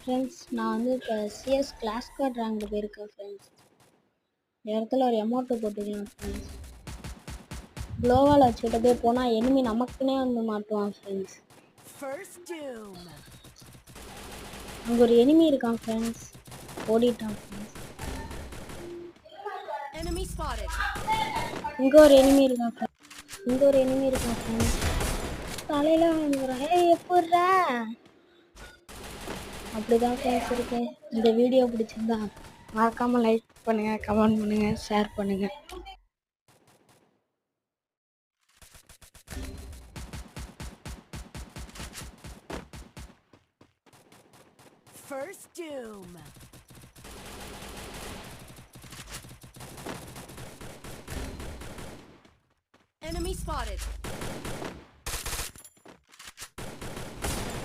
Friends நான் வந்து இப்போ சிஎஸ் கிளாஸ் கார்டு ரேங்கில் போயிருக்கேன் ஃப்ரெண்ட்ஸ். இந்த இடத்துல ஒரு எமௌண்ட்டு போட்டுக்கலாம் ஃப்ரெண்ட்ஸ். க்ளோவால் வச்சுக்கிட்டு போய் போனால் எனிமி நமக்குன்னே வந்து மாட்டுவான் ஃப்ரெண்ட்ஸ். அங்கே ஒரு எனிமி இருக்கான் ஃப்ரெண்ட்ஸ், ஓடிட்டான் ஃப்ரெண்ட்ஸ். இங்கே ஒரு எனிமி இருக்கான் ஃப்ரெண்ட்ஸ், தலையில் வந்துடுறான். எப்பட்றா அப்படிதான் ஃப்ரெண்ட்ஸ் இருக்கு. இந்த வீடியோ பிடிச்சிருந்தா மறக்காமல் லைக் பண்ணுங்கள், கமெண்ட் பண்ணுங்கள், ஷேர் பண்ணுங்கள். First doom. Enemy spotted.